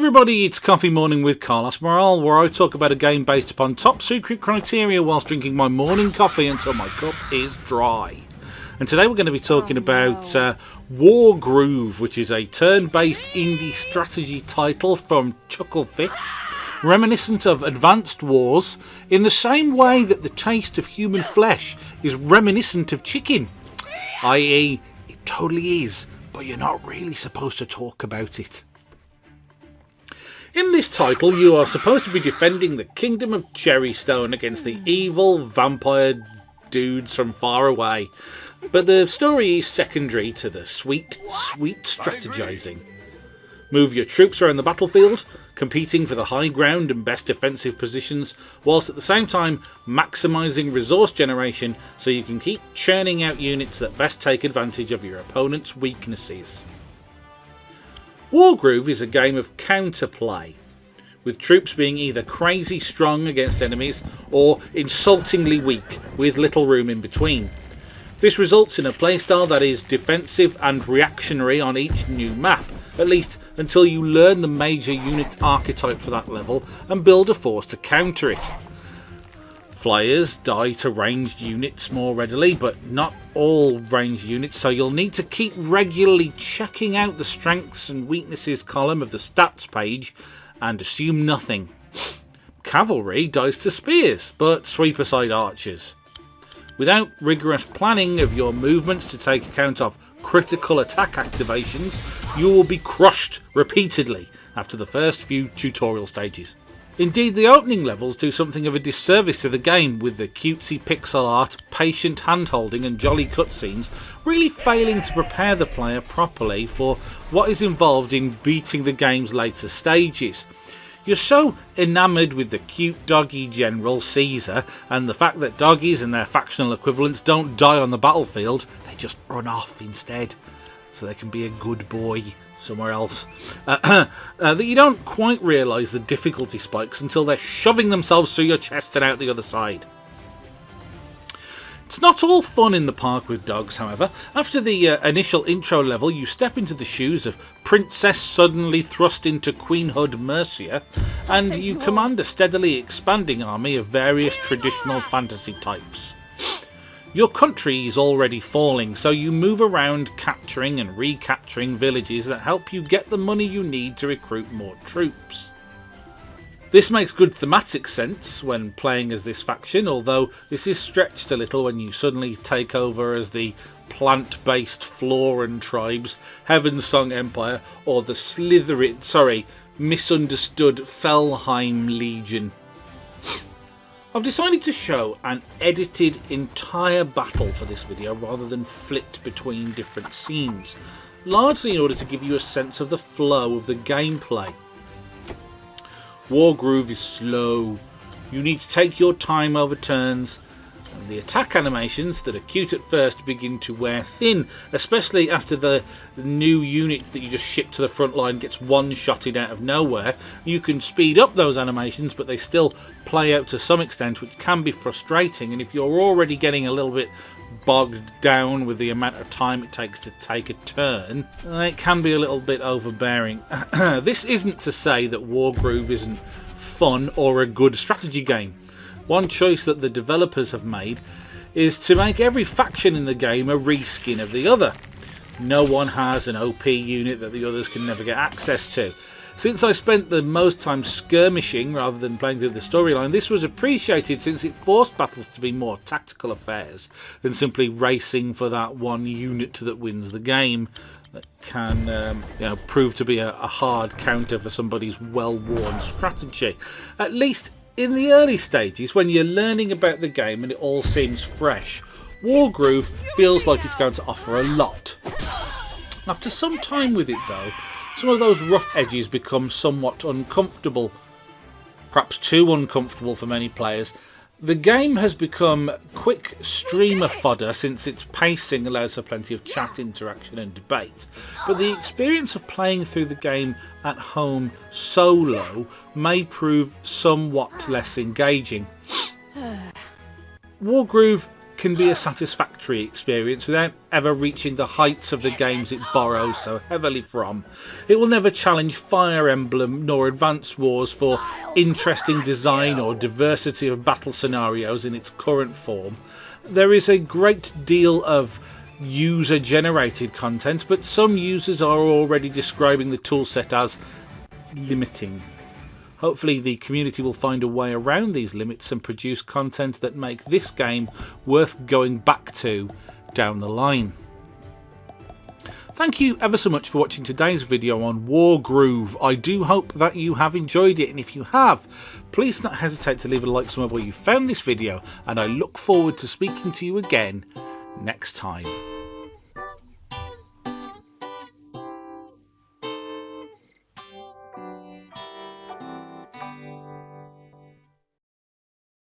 Everybody, it's Coffee Morning with Carlos Morale, where I talk about a game based upon top secret criteria whilst drinking my morning coffee until my cup is dry. And today we're going to be talking about Wargroove, which is a turn-based indie strategy title from Chucklefish, reminiscent of Advanced Wars, in the same way that the taste of human flesh is reminiscent of chicken. I.e., it totally is, but you're not really supposed to talk about it. In this title, you are supposed to be defending the Kingdom of Cherrystone against the evil vampire dudes from far away. But the story is secondary to the sweet strategizing. Move your troops around the battlefield, competing for the high ground and best defensive positions, whilst at the same time maximising resource generation so you can keep churning out units that best take advantage of your opponent's weaknesses. Wargroove is a game of counterplay, with troops being either crazy strong against enemies or insultingly weak, with little room in between. This results in a playstyle that is defensive and reactionary on each new map, at least until you learn the major unit archetype for that level and build a force to counter it. Flyers die to ranged units more readily, but not all ranged units, so you'll need to keep regularly checking out the strengths and weaknesses column of the stats page and assume nothing. Cavalry dies to spears, but sweep aside archers. Without rigorous planning of your movements to take account of critical attack activations, you will be crushed repeatedly after the first few tutorial stages. Indeed, the opening levels do something of a disservice to the game, with the cutesy pixel art, patient hand-holding and jolly cutscenes really failing to prepare the player properly for what is involved in beating the game's later stages. You're so enamoured with the cute doggy General Caesar and the fact that doggies and their factional equivalents don't die on the battlefield, they just run off instead, so they can be a good boy somewhere else, that you don't quite realise the difficulty spikes until they're shoving themselves through your chest and out the other side. It's not all fun in the park with dogs, however. After the initial intro level, you step into the shoes of Princess suddenly thrust into queenhood Mercia, and you command a steadily expanding army of various traditional fantasy types. Your country is already falling, so you move around capturing and recapturing villages that help you get the money you need to recruit more troops. This makes good thematic sense when playing as this faction, although this is stretched a little when you suddenly take over as the plant-based Floran tribes, Heavensong Empire, or the misunderstood Felheim Legion. I've decided to show an edited entire battle for this video rather than flipped between different scenes, largely in order to give you a sense of the flow of the gameplay. Wargroove is slow, you need to take your time over turns, and the attack animations that are cute at first begin to wear thin, especially after the new unit that you just ship to the front line gets one-shotted out of nowhere. You can speed up those animations, but they still play out to some extent, which can be frustrating, and if you're already getting a little bit bogged down with the amount of time it takes to take a turn, it can be a little bit overbearing. This isn't to say that Wargroove isn't fun or a good strategy game. One choice that the developers have made is to make every faction in the game a reskin of the other. No one has an OP unit that the others can never get access to. Since I spent the most time skirmishing rather than playing through the storyline, this was appreciated since it forced battles to be more tactical affairs than simply racing for that one unit that wins the game. That can prove to be a hard counter for somebody's well-worn strategy. At least in the early stages, when you're learning about the game and it all seems fresh, Wargroove feels like it's going to offer a lot. After some time with it though, some of those rough edges become somewhat uncomfortable, perhaps too uncomfortable for many players. The game has become quick streamer fodder since its pacing allows for plenty of chat, interaction and debate, but the experience of playing through the game at home solo may prove somewhat less engaging. Wargroove can be a satisfactory experience without ever reaching the heights of the games it borrows so heavily from. It will never challenge Fire Emblem nor Advance Wars for interesting design or diversity of battle scenarios in its current form. There is a great deal of user-generated content, but some users are already describing the toolset as limiting. Hopefully the community will find a way around these limits and produce content that make this game worth going back to down the line. Thank you ever so much for watching today's video on Wargroove. I do hope that you have enjoyed it, and if you have, please do not hesitate to leave a like somewhere where you found this video, and I look forward to speaking to you again next time.